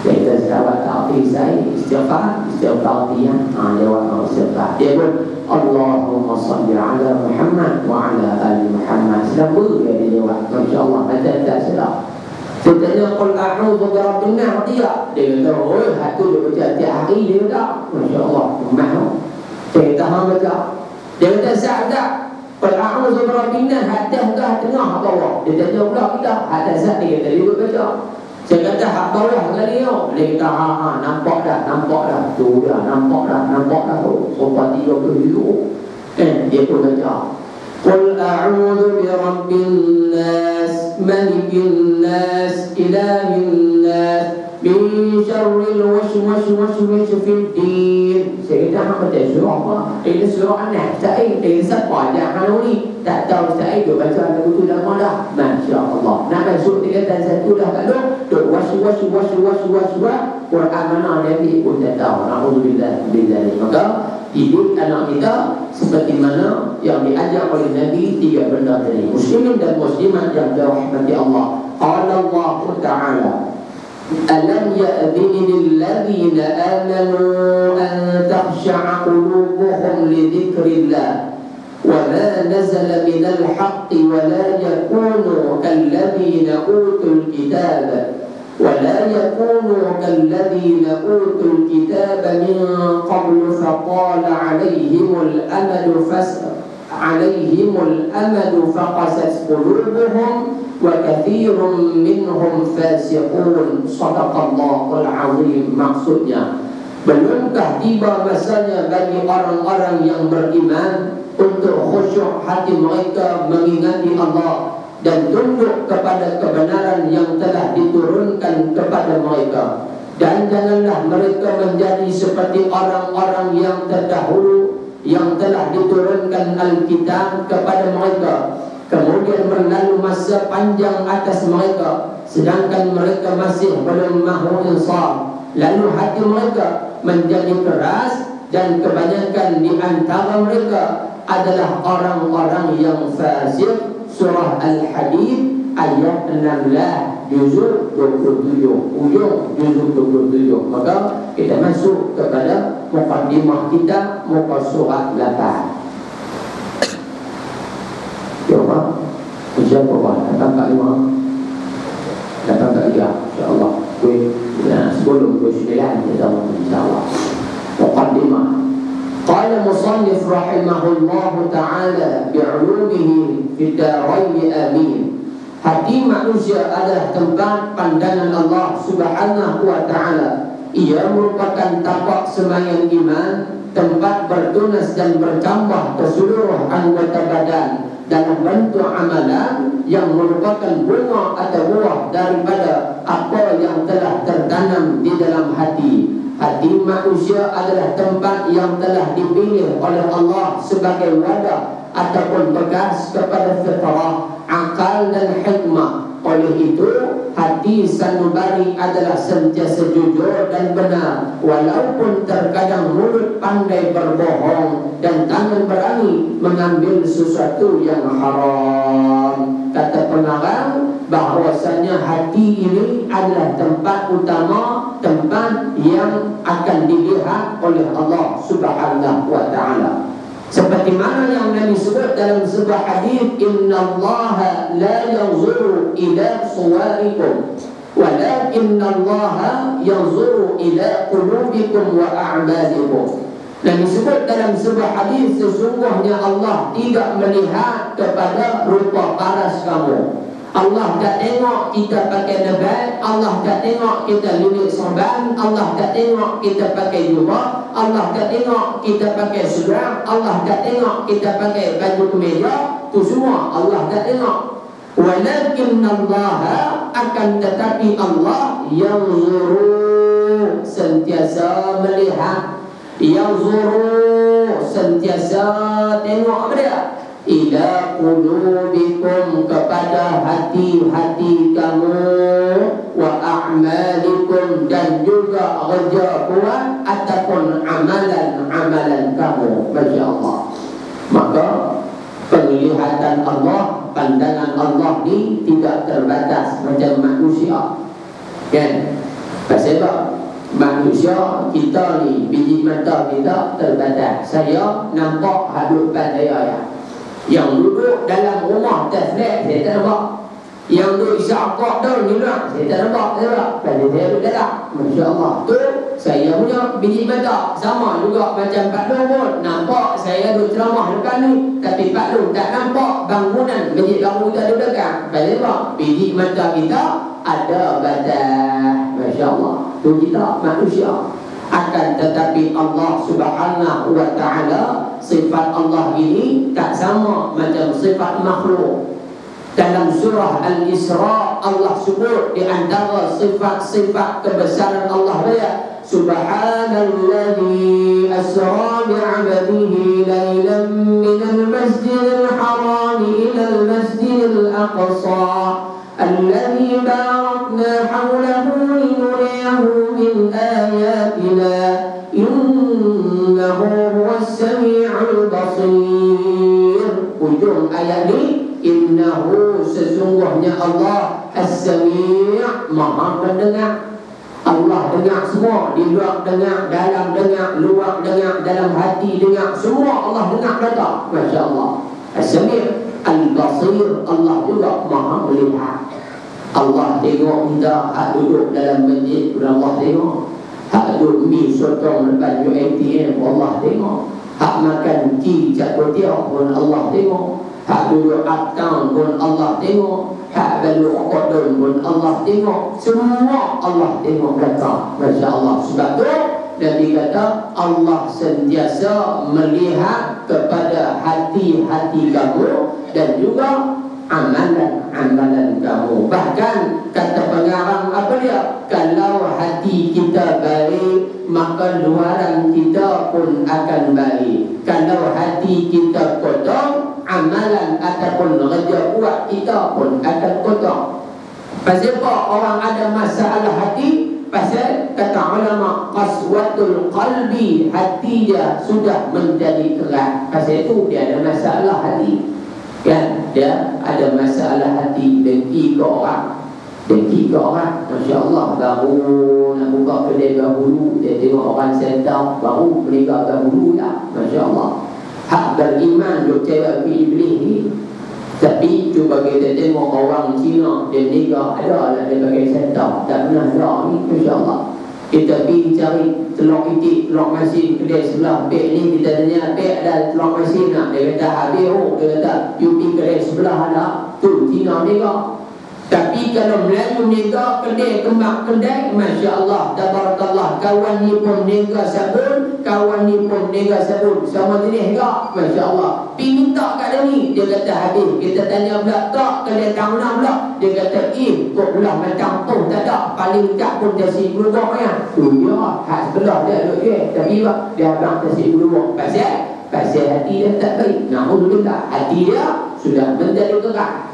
Dia kata selawat tak arti saya, istighfar arti ya. Jawab istighfar. Dia pun Allahumma salli ala Muhammad wa ala ali Muhammad. Selama dia jawab, masya-Allah, kata tak salah. Saya tanya, qul a'udzu bi rabbin nas, arti apa? Dia kata, oh, hatu dia baca tiap hari dia tak. Masya-Allah, mahal. Saya kata hang baca. Dia kata sa'dak. Qul a'udzu bi rabbin nas, hadah ke tengah bawah. Dia tanya pula kita, hadah zat dia kata dia baca. Saya kata hak bawah kali dia. Dia kata nampak dah. Tu dah nampak dah. Sopan 30 dia pun baca. Qul a'udzu bi rabbin nas, malikin nas, ilahin nas, min syarril waswas fid din. Saya kata hang baca surah apa? Ini surah An-Nas. Saya siapa dia hang ni? Tak tahu saya dia baca lagu tu dah dah. Masya-Allah. Nak masuk tingkatan 1 dah tak ada. Duk was. Quran mana Nabi pun tak tahu. Alhamdulillah bidzalik. Maka didik anak kita seperti mana yang diajar oleh Nabi 3 benda tadi. Muslimin dan muslimat yang dirahmati Allah. Qala Allah Ta'ala, ألم يأذن للذين آمنوا أن تخشع قلوبهم لذكر الله وما نزل من الحق ولا يكونوا كالذين أوتوا الكتاب من قبل فطال عليهم الأمد فقست قلوبهم وكثير منهم فاسقون. Sadaqallahul azim. Maksudnya, belumkah tiba masanya bagi orang-orang yang beriman untuk khusyuk hati mereka mengingati Allah dan tunduk kepada kebenaran yang telah diturunkan kepada mereka, dan janganlah mereka menjadi seperti orang-orang yang terdahulu yang telah diturunkan Alkitab kepada mereka, kemudian berlalu masa panjang atas mereka sedangkan mereka masih belum mahu insaf, lalu hati mereka menjadi keras dan kebanyakan di antara mereka adalah orang-orang yang fasik. Surah Al-Hadid ayat 16 juzuk 27, ujung juzuk 27. Maka kita masuk kepada mukaddimah kita, muka surat 8. Coba ujian bawah datang kat 5, datang kat 3, insya-Allah. Sebelum 29 kita insya-Allah. Mukaddimah. Qala musannif rahimahullahu ta'ala bi'ulumihi fid darain amin. Hati manusia adalah tempat pandangan Allah Subhanahu wa ta'ala. Ia merupakan tapak semayang iman, tempat bertunas dan bertambah ke seluruh anggota badan dalam bentuk amalan yang merupakan bunga atau buah daripada apa yang telah tertanam di dalam hati. Hati manusia adalah tempat yang telah dipilih oleh Allah sebagai wadah ataupun bekas kepada fitrah, akal dan hikmah. Oleh itu, hati sanubari adalah sentiasa jujur dan benar, walaupun terkadang mulut pandai berbohong dan tangan berani mengambil sesuatu yang haram. Kata pengarang bahwasanya hati ini adalah tempat utama, tempat yang akan dilihat oleh Allah Subhanahu wa ta'ala. Seperti mana yang Nabi sebut dalam sebuah hadis, innallaha la yanzuru ila suwarikum walakinnallaha yanzuru ila qulubikum wa a'malikum. Dan disebut dalam sebuah hadis, sesungguhnya Allah tidak melihat kepada rupa paras kamu. Allah tak tengok kita pakai lebat, Allah tak tengok kita lilit sorban, Allah tak tengok kita pakai jubah, Allah tak tengok kita pakai seluar, Allah tak tengok kita pakai baju kemeja. Itu semua Allah tak tengok. Walakin Allah, akan tetapi Allah yang sentiasa melihat, yang sentiasa tengok apa dia? Ila qulubikum, kepada hati-hati kamu, wa a'malikum, dan juga kerja kuat ataupun amalan-amalan kamu. Masya Allah. Maka penglihatan Allah, pandangan Allah ni tidak terbatas macam manusia, kan? Sebab manusia kita ni, biji mata kita terbatas. Saya nampak hadut depan saya ya. Yang duduk dalam rumah atas flat, saya tak nampak. Yang duduk isyarat daun ni lah, saya tak nampak. Pada saya duduk dalam. Masya Allah. Tu saya punya biji mata. Sama juga macam Pak Long pun. Nampak saya duduk ceramah depan ni, tapi Pak Long tak nampak bangunan masjid baru kita ada belakang. Pada biji mata kita ada batas. Masya Allah. Tu kita manusia. Akan tetapi Allah Subhanahu wa ta'ala, sifat Allah ini tak sama macam sifat makhluk. Dalam surah Al-Isra Allah sebut di antara sifat-sifat kebesaran Allah dia, Subhanalladzi asra bi'abdihi laylan minal masjidil haram ilal masjidil aqsa alladzi barakna hawlahu linuriyahu min ayatina innahu huwas sami'ul basir. Ujung ayat ni, innahu, sesungguhnya Allah, as-sami', maha mendengar. Allah dengar semua, di luar dengar, dalam dengar, luar dengar, dalam hati dengar, semua Allah dengar kata. Masya Allah. As-sami', al-basir, Allah juga maha melihat. Allah tengok kita hak duduk dalam masjid pun Allah tengok. Hak duduk mi sotong depan ATM Allah tengok. Hak makan tea jatuh tiap pun Allah tengok. Hak duduk uptown pun Allah tengok. Hak balik kodon pun Allah tengok. Semua Allah tengok kata. Masya Allah. Sebab tu Nabi kata Allah sentiasa melihat kepada hati-hati kamu dan juga amalan-amalan kamu. Bahkan kata pengarang apa dia? Kalau hati kita baik, maka luaran kita pun akan baik. Kalau hati kita kotor, amalan ataupun kerja buat kita pun akan kotor. Pasal apa orang ada masalah hati? Pasal kata ulama, qaswatul qalbi, hati dia sudah menjadi keras. Pasal itu dia ada masalah hati. Kan dia ada masalah hati, dengki ke orang. Masya Allah, baru nak buka kedai dahulu, dia tengok orang sentak, baru mereka dahulu lah. Masya Allah. Hak beriman duk cewek iblis ni. Tapi cuba kita tengok orang Cina, dia nikah, ada lah dia pakai sentak, tak pernah ada ni. Masya Allah. Kita pergi cari telur itik, telur masin kedai sebelah. Pek ni kita tanya, pek ada telur masin nak? Dia kata habis. Dia kata you pergi kedai sebelah ada. Tu Cina nikah. Tapi kalau Melayu nikah, kedai kembang kedai, Masya Allah, tabarakallah, kawan ni pun nikah sabun, kawan ni pun nikah sabun, sama jenis juga. Masya Allah. Pergi minta kat dia ni, dia kata habis. Kita tanya pula, tak kedai tahun pula. Dia kata kok pula macam tu tak ada. Paling tak pun dasi berubah ya. Tu ya, hak sebelah dia duduk je. Tapi dia abang dasi berubah. Pasal hati dia tak baik. Alhamdulillah, hati dia sudah menjadi keras.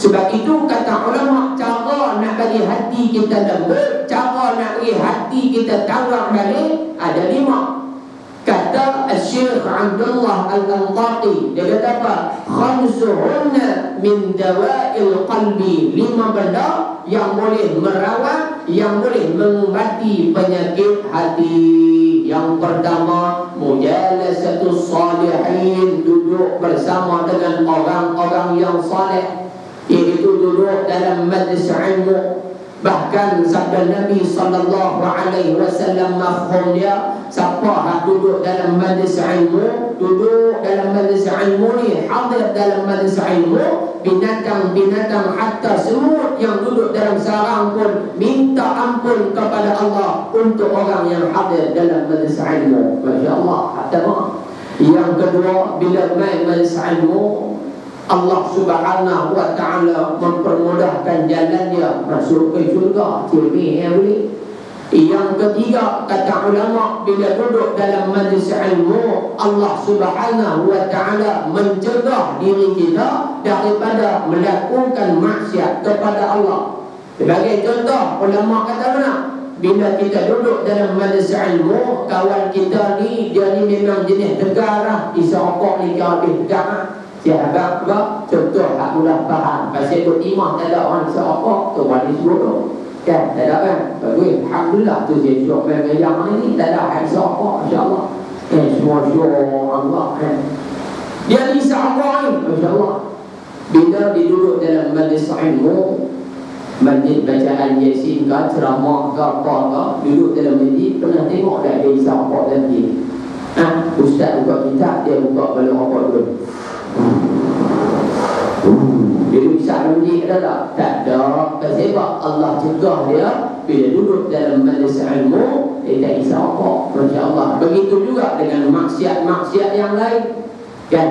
Sebab itu kata ulama, cara nak bagi hati kita lembut, cara nak bagi hati kita tawar balik, ada 5. Kata Syekh Abdullah Al-Qantati, dia kata apa? Khamsuhunna min dawa'il qalbi, 5 benda yang boleh merawat, yang boleh mengobati penyakit hati. Yang pertama, mujalasatus salihin, duduk bersama dengan orang-orang yang saleh, iaitu duduk dalam majlis ilmu, Bahkan sabda Nabi sallallahu alaihi wasallam mafhum dia, siapa yang duduk dalam majlis ilmu, duduk dalam majlis ilmu ni, hadir dalam majlis ilmu, binatang-binatang hatta semut yang duduk dalam sarang pun minta ampun kepada Allah untuk orang yang hadir dalam majlis ilmu. Masya-Allah. Hatta yang kedua, bila main majlis ilmu, Allah Subhanahu wa ta'ala mempermudahkan jalan dia masuk ke syurga. Yang ketiga, kata ulama, bila duduk dalam majlis ilmu, Allah Subhanahu wa ta'ala mencegah diri kita daripada melakukan maksiat kepada Allah. Sebagai contoh, ulama kata mana? Bila kita duduk dalam majlis ilmu, kawan kita ni, dia ni memang jenis tegar lah. Isapok ni dia lebih tegar lah. Sahabat juga, contoh tak mudah faham. Pasal duduk imam tak ada orang isapok, tu wali sebut tu. Kan, tak ada kan? Bagus, Alhamdulillah tu dia syok yang ni, tak ada yang isapok, insyaAllah. Semua syok Allah kan. Dia ni isapok ni, insyaAllah. Bila dia duduk dalam majlis ilmu, majlis bacaan Yasin ke, ceramah ke, apa ke, duduk dalam majlis, pernah tengok tak dia isapok dalam diri? Ustaz buka kitab, dia buka balik apa dulu. Dia bisa menjadi ada tak? Tak ada. Sebab Allah cegah dia bila duduk dalam majlis ilmu, dia tak kisah apa. Masya Allah. Begitu juga dengan maksiat-maksiat yang lain, kan?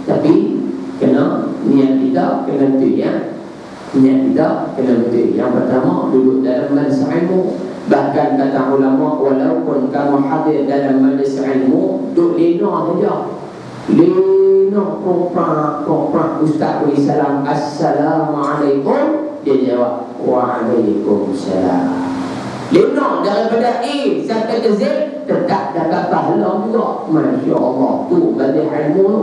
Tapi kena niat kita kena betul, ya. Niat kita kena betul. Yang pertama, duduk dalam majlis ilmu. Bahkan kata ulama, walaupun kamu hadir dalam majlis ilmu, duduk lena saja. Lena koprak Ustaz beri salam, Assalamualaikum, dia jawab Waalaikumsalam. Lena daripada A sampai ke Z, tetap dapat pahala juga. Masya Allah, tu majlis ilmu tu.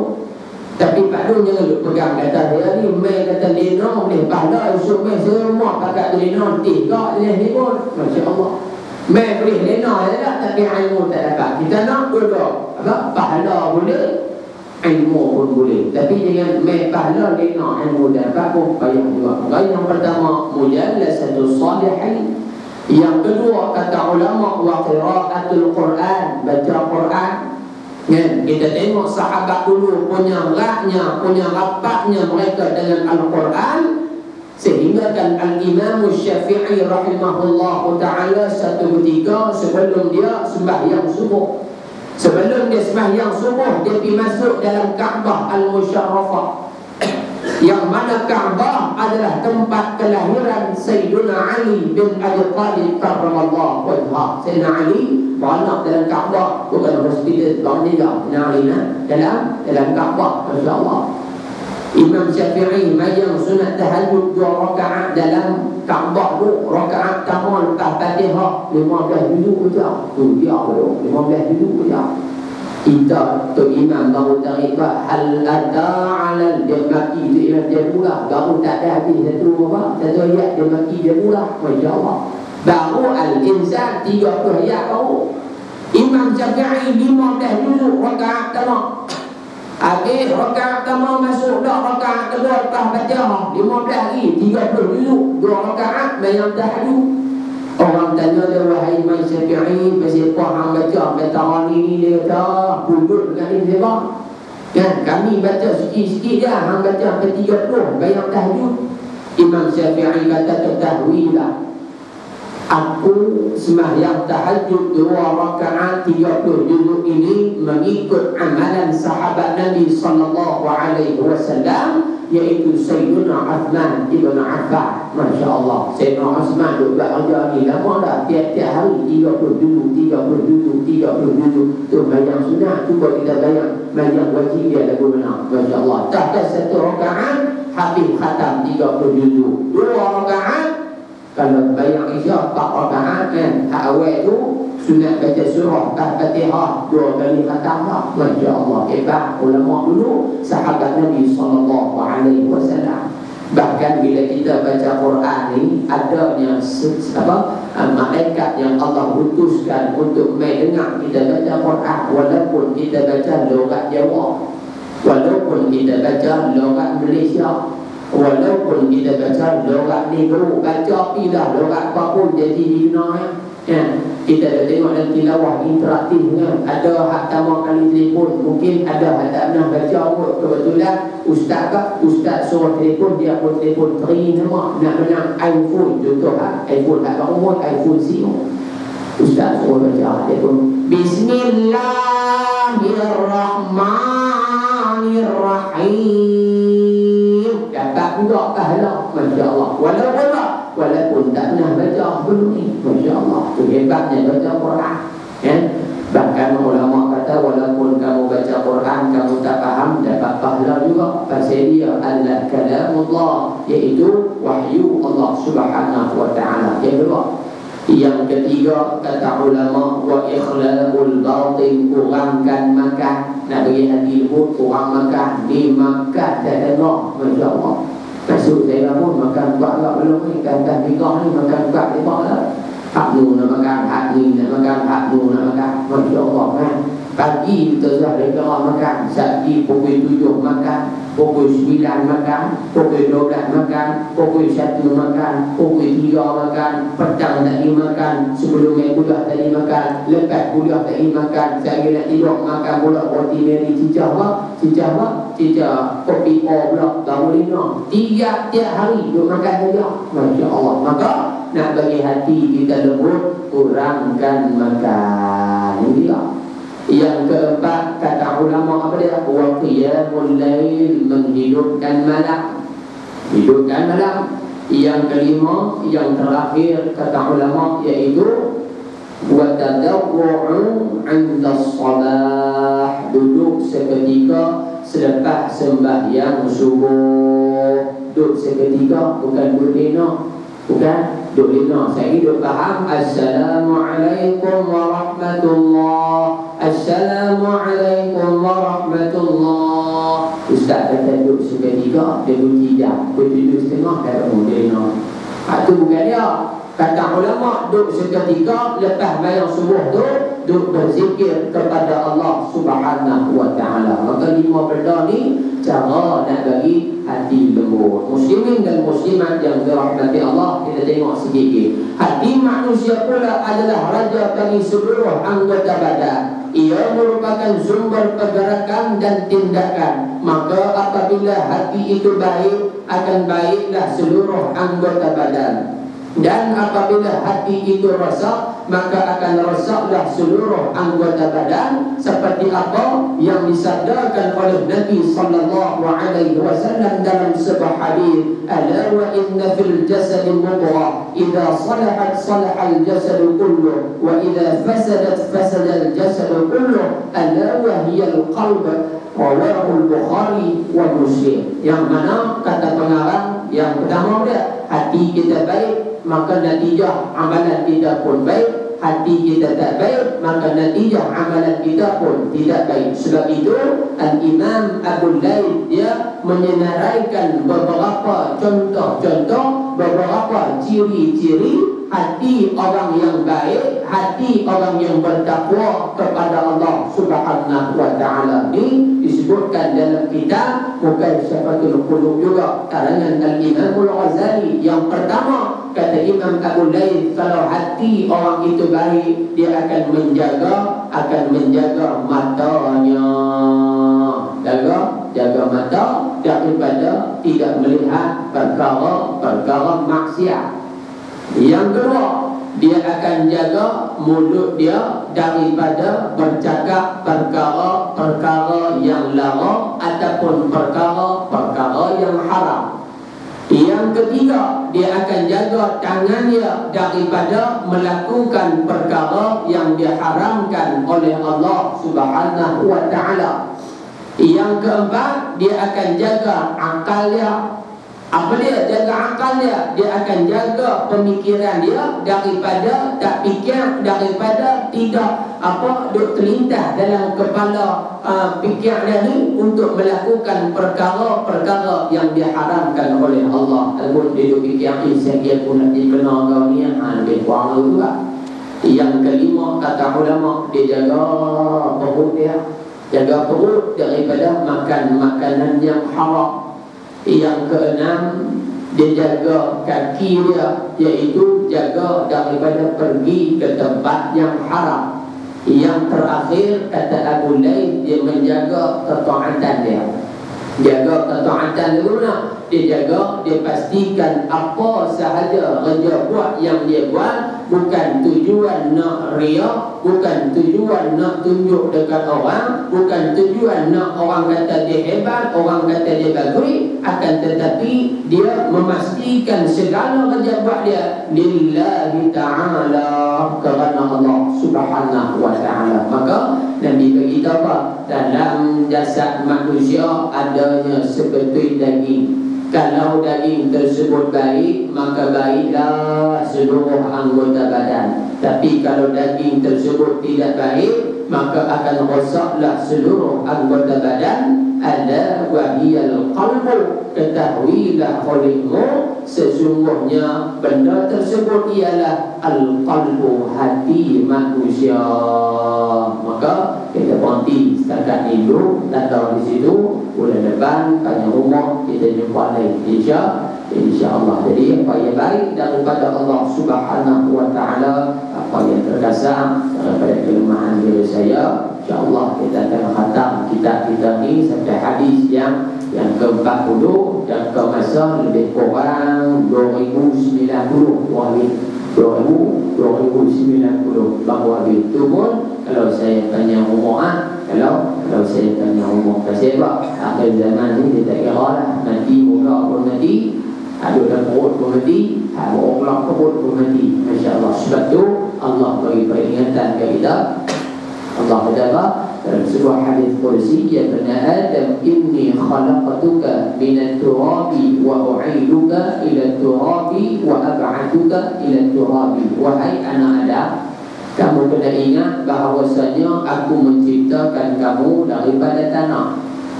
Tapi Pak Dun jangan duk pegang kata dia ni, mai kata lena boleh pahala, esok mai semua pakat lena tiga ni pun. Masya Allah. Mai boleh lena saja tapi ilmu tak dapat. Kita nak dua apa? Pahala boleh, ilmu pun boleh. Tapi jangan mai pahala lena ilmu dapat pun payah juga. Yang pertama, mujalasatus salihin. Yang kedua, kata ulama, wa qiraatul Quran, baca Quran. Kita tengok sahabat dulu punya raknya, punya rapatnya mereka dengan Al-Quran. Sehingga kan Al-Imam Syafi'i rahimahullah ta'ala satu ketika sebelum dia sembahyang subuh, sebelum dia sembahyang subuh, dia pergi masuk dalam Kaabah Al-Musharrafah, yang mana Kaabah adalah tempat kelahiran Sayyidina Ali bin Abi Talib karramallahu wajhah. Sayyidina Ali beranak dalam Kaabah, bukan hospital banyak dalam Kaabah. Masya-Allah. Imam Syafi'i mayang sunat tahajud 2 rakaat dalam Kaabah tu. Rakaat pertama lepas Fatihah 15 duduk saja. Tu dia tu 15 duduk saja. Kita tu imam baru tarik hal ada alal, dia maki tu imam dia pula baru tak ada habis satu ayat dia maki dia pula. Masya-Allah. Baru al-insan 30 ayat baru. Imam Syafi'i 15 duduk rakaat pertama. Habis rakaat pertama masuk dah rakaat kedua lepas Fatihah 15 lagi 30 duduk 2 rakaat bayang tahajud. Orang tanya dia, wahai Imam Syafi'i, pasal apa hang baca bentara ni dia kata pudut dengan ni sebab kan kami baca sikit-sikit je, hang baca sampai 30 bayang tahajud. Imam Syafi'i kata, ketahuilah, aku sembahyang tahajud 2 rakaat 30 duduk ini mengikut amalan sahabat Nabi sallallahu alaihi wasallam, iaitu Sayyidina Uthman ibn Affan. Masya Allah. Sayyidina Uthman duduk kerja ni lama dah, tiap-tiap hari 30 duduk 30 duduk 30 duduk. Tu bayang sunat, cuba kita bayang bayang wajib dia lagu mana. Masya Allah. Tak ada satu rakaat habis khatam 30 duduk. 2 rakaat. Kalau bayang Isya 4 rakaat kan, hak awal tu sunat baca surah Al-Fatihah 2 kali khatam lah. Masya Allah, hebat ulama dulu, sahabat Nabi sallallahu alaihi wasallam. Bahkan bila kita baca Quran ni, adanya malaikat yang Allah utuskan untuk mendengar kita baca Quran, walaupun kita baca logat Jawa, walaupun kita baca logat Malaysia. Walaupun kita baca lorat ni dulu, baca pilah lorat apapun jadi digunakan. Kita dah tengok dalam tilawah interaktif kan. Ada hak tambah kali telefon, mungkin ada hak tak pernah baca pun. Kebetulan ustaz suruh telefon, dia pun telefon free nama nak menang iPhone. Contoh iPhone tak baru, iPhone SEO. Ustaz suruh baca telefon, Bismillahirrahmanirrahim. Dapat juga pahala, Masya Allah. Walaupun tak pernah baca belum ni, Masya Allah. Itu hebatnya baca Quran. Bahkan ulama kata walaupun kamu baca Quran kamu tak faham, dapat pahala juga. Pasal dia adalah kalamullah, iaitu wahyu Allah Subhanahu wa ta'ala. Yang kedua, yang ketiga kata ulama, wa ikhlaqul batin, kurangkan makan. Nak bagi hati lembut, kurang makan. Di Makkah tak tengok, Masya Allah. Masuk saya pun makan kuat tak belum ni. Kata nikah ni makan kuat dia tak. Hak nu nak makan, hak ni nak makan, hak nu nak makan. Masya Allah kan. Pagi kita dah makan, pagi pukul 7 makan, pukul 9 makan, pukul 12 makan, pukul 1 makan, pukul 3 makan, petang tak makan, sebelum main kuliah tadi makan, lepas kuliah tadi makan, saya nak tidur makan pula roti meri cicah kopi o pula baru lima. Tiap hari duk makan saja. Masya Allah. Maka nak bagi hati kita lembut, kurangkan makan. Ini dia. Yang keempat kata ulama apa dia? Wa qiyamul lail, menghidupkan malam. Hidupkan malam. Yang kelima, yang terakhir kata ulama iaitu wa tadawwu'u 'inda shalah, duduk seketika selepas sembahyang subuh. Duduk seketika, bukan duduk lena. Bukan duduk lena. Saya duduk faham. Assalamualaikum warahmatullah. Assalamualaikum warahmatullah. Ustaz kata duduk seketika, dia bunyi jam. Pukul 7.30 dah lena. Itu bukan dia. Kata ulama, duduk seketika lepas bayang subuh tu, duduk berzikir kepada Allah Subhanahu wa ta'ala. Maka 5 benda ni cara nak bagi hati lembut. Muslimin dan muslimat yang dirahmati Allah, kita tengok sikit. Hati manusia pula adalah raja bagi seluruh anggota badan. Ia merupakan sumber pergerakan dan tindakan. Maka apabila hati itu baik, akan baiklah seluruh anggota badan. Dan apabila hati itu rosak, maka akan rosaklah seluruh anggota badan, seperti apa yang disabdakan oleh Nabi sallallahu alaihi wasallam dalam sebuah hadis, ala wa inna fil jasad mudghah idza salahat salahal jasad kulluh wa idza fasadat fasada al jasad kulluh ala wa hiya al qalb. Rawahu al-Bukhari wa Muslim. Yang mana kata pengarang yang pertama dia, hati kita baik, maka natijah amalan kita pun baik. Hati kita tak baik, maka natijah amalan kita pun tidak baik. Sebab itu Al-Imam Abu Laid dia menyenaraikan beberapa contoh-contoh, beberapa ciri-ciri hati orang yang baik, hati orang yang bertakwa kepada Allah Subhanahu wa ta'ala. Ini disebutkan dalam kitab Mukashafatul Qulub juga, karangan Al-Imam Al-Ghazali. Yang pertama kata Imam Abu Laid, kalau hati orang itu baik, dia akan menjaga matanya. Jaga mata daripada tidak melihat perkara-perkara maksiat. Yang kedua, dia akan jaga mulut dia daripada bercakap perkara-perkara yang larang ataupun perkara-perkara yang haram. Yang ketiga, dia akan jaga tangan dia daripada melakukan perkara yang diharamkan oleh Allah Subhanahu wa ta'ala. Yang keempat, dia akan jaga akal dia. Apa dia? Jaga akal dia. Dia akan jaga pemikiran dia daripada tak fikir, daripada tidak duk terlintas dalam kepala fikir dia ni untuk melakukan perkara-perkara yang diharamkan oleh Allah. Kalau dia duk fikir ni, saya pun nak dikena kau ni, lebih kurang tu lah. Yang kelima kata ulama, dia jaga perut dia. Jaga perut daripada makan makanan yang haram. Yang keenam, dia jaga kaki dia, iaitu jaga daripada pergi ke tempat yang haram. Yang terakhir, kata Abu Laith, dia menjaga ketaatan dia. Jaga ketaatan dulu nak. Dia jaga, dia pastikan apa sahaja kerja buat yang dia buat bukan tujuan nak riak, bukan tujuan nak tunjuk dekat orang, bukan tujuan nak orang kata dia hebat, orang kata dia bagus, akan tetapi dia memastikan segala kerja buat dia lillahi ta'ala, kerana Allah subhanahu wa ta'ala. Maka Nabi beritahu apa? Dalam jasad manusia adanya sebetul daging. Kalau daging tersebut baik, maka baiklah seluruh anggota badan. Tapi kalau daging tersebut tidak baik, maka akan rosaklah seluruh anggota badan. Ala wahiyal qalbu, ketahuilah olehmu, sesungguhnya benda tersebut ialah al-qalbu, hati manusia. Maka kita berhenti setakat ini dulu. Datang di situ, bulan depan tanya rumah kita jumpa lagi, insya-Allah. Jadi apa yang baik daripada Allah Subhanahu wa taala, apa yang terkasar daripada kelemahan diri saya, insya-Allah kita akan khatam kitab kita ni sampai hadis yang ke-40 dan ke masa lebih kurang 2090 wahid 2090 bahawa itu pun kalau saya tanya umur kalau saya tanya umur sebab akhir zaman ni dia tak kira lah, mati muka pun mati, ada dalam perut pun mati, ada orang perut pun mati. Masya-Allah. Sebab tu Allah bagi peringatan kepada kita. Allah berkata dalam sebuah hadis qudsi, ya bani Adam, inni khalaqtuka minat turabi wa u'iduka ila turabi wa ab'atuka ila turabi. Wahai anak Adam, kamu kena ingat bahawasanya aku menciptakan kamu daripada tanah.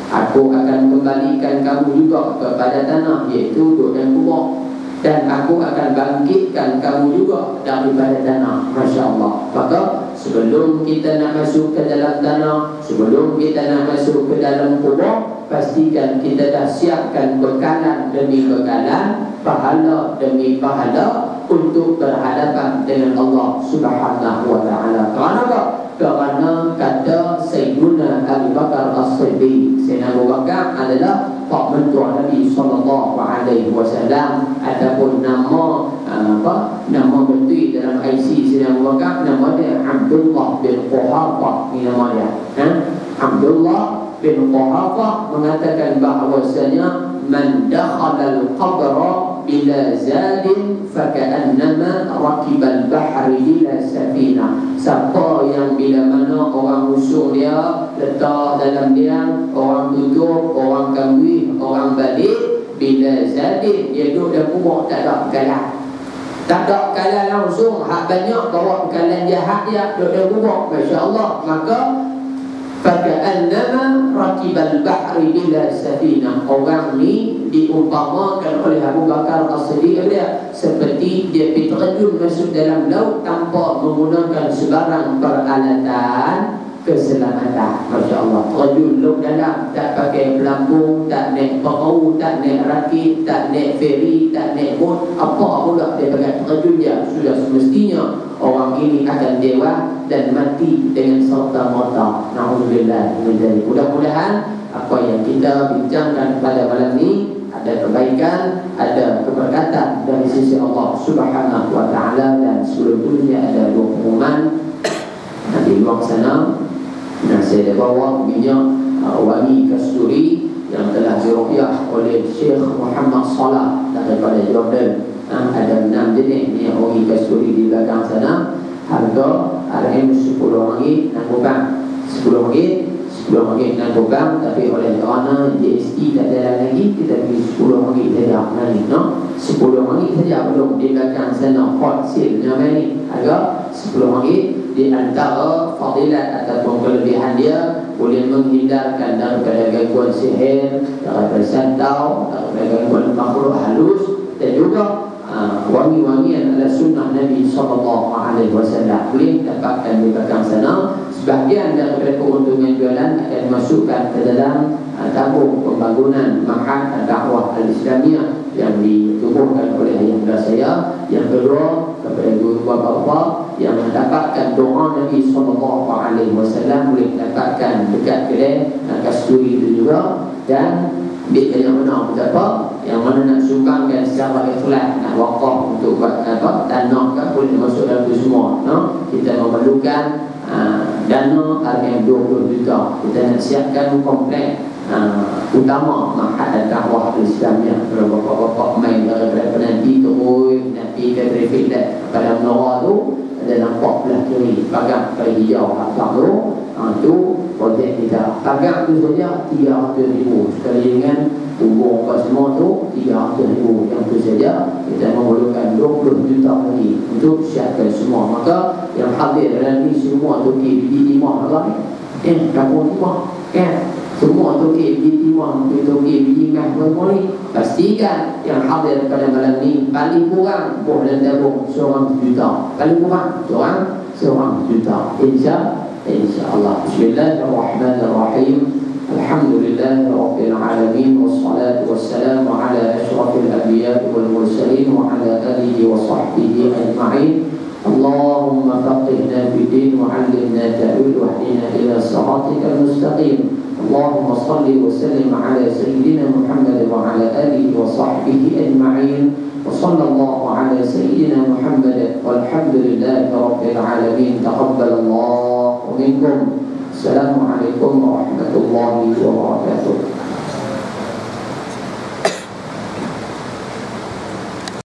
Aku akan kembalikan kamu juga kepada tanah, iaitu duduk dan kubur. Dan aku akan bangkitkan kamu juga daripada tanah. Masya Allah. Maka sebelum kita nak masuk ke dalam tanah, sebelum kita nak masuk ke dalam kubur, pastikan kita dah siapkan bekalan demi bekalan, pahala demi pahala untuk berhadapan dengan Allah Subhanahu wa taala. Kerana apa? Kerana kata Sayyiduna Abu Bakar As-Siddiq, Sayyidina Abu Bakar adalah pak mentua Nabi sallallahu alaihi wasallam. Adapun nama nama betul dalam IC Sayyidina Abu Bakar, nama dia Abdullah bin Quhafah. Ini nama dia. Abdullah bin Quhafah mengatakan bahawasanya man dakhala al-qabra bila zadin faka'annama rakibal bahri bila safina. Siapa yang bila mana orang musuh dia letak dalam dia, orang tutup, orang ganggu, orang balik, bila zadin dia duduk dan kubur, tak ada bekalan. Tak ada bekalan langsung, hak banyak bawa bekalan jahat dia duduk dan kubur. Masya-Allah. Maka faka'annama rakibal bahri bila safina. Orang ni diumpamakan oleh Abu Bakar As-Siddiq dia seperti dia pergi terjun masuk dalam laut tanpa menggunakan sebarang peralatan keselamatan. Masya Allah. Terjun laut dalam, tak pakai pelampung, tak naik perahu, tak naik rakit, tak naik feri, tak naik bot, apa pula dia pakai terjun dia. Sudah semestinya orang ini akan dewa dan mati dengan serta-merta. Na'udzubillah. Mudah-mudahan apa yang kita bincangkan pada malam ini ada kebaikan, ada keberkatan dari sisi Allah Subhanahu wa taala. Dan sebelumnya ada dua pengumuman di luar sana. Saya bawa minyak wangi kasturi yang telah diruqyah oleh Syekh Muhammad Salah daripada Jordan. Ada 6 jenis minyak wangi kasturi di belakang sana. Harga RM10 dan kubang RM10 dan kubang. Tapi oleh kerana GST tak jalan lagi, kita beri RM10 saja nanti, no? RM10 saja, belum di belakang sana hot sale ni. Harga RM10. Di antara fadilat ataupun kelebihan dia, boleh menghindarkan daripada gangguan sihir, daripada santau, daripada gangguan makhluk halus, dan juga wangi-wangian adalah sunnah Nabi SAW. Boleh dapatkan di belakang sana. sebahagian daripada keuntungan jualan akan dimasukkan ke dalam tabung pembangunan Ma'had Dakwah Al-Islamiyah yang ditubuhkan oleh ayahanda saya. Yang kedua, kepada guru bapa yang mendapatkan doa Nabi SAW boleh mendapatkan dekat kedai kasturi itu juga. Dan bila yang mana betapa yang mana nak sumbangkan secara ikhlas, nak wakaf untuk buat apa dana kan boleh masuk dalam itu semua. Kita memerlukan dana harga 20 juta. Kita nak siapkan komplek utama Ma'had Dakwah Al-Islamiyah. Kalau bapak-bapak main daripada penanti terus nak pergi ke traffic light pada menara tu, ada nampak belah kiri pagar kayu hijau atas tu projek kita. Pagar tu saja 300,000 sekali dengan hubung apa semua tu 300,000. Yang tu saja kita memerlukan 20 juta lagi untuk siapkan semua. Maka yang hadir dalam ni semua tu biji timah lah kampung timah semua tu biji timah, itu biji meh semua ni. Pastikan yang hadir pada malam ni paling kurang boleh tabung seorang juta, paling kurang seorang juta, InsyaAllah. Bismillahirrahmanirrahim. Alhamdulillah Rabbil Alamin. Wassalatu wassalamu ala ashrafil anbiya wal mursalin wa ala alihi wa sahbihi ajma'in. Allahumma faqihna fi din wa 'allimna ta'wil wa hdina ila siratikal mustaqim. Allahumma salli wa sallim ala sayyidina Muhammad wa ala alihi wa sahbihi ajma'in. Wa sallallahu ala sayyidina Muhammad walhamdulillahi rabbil alamin. Taqabbalallahu minkum. Assalamualaikum warahmatullahi wabarakatuh.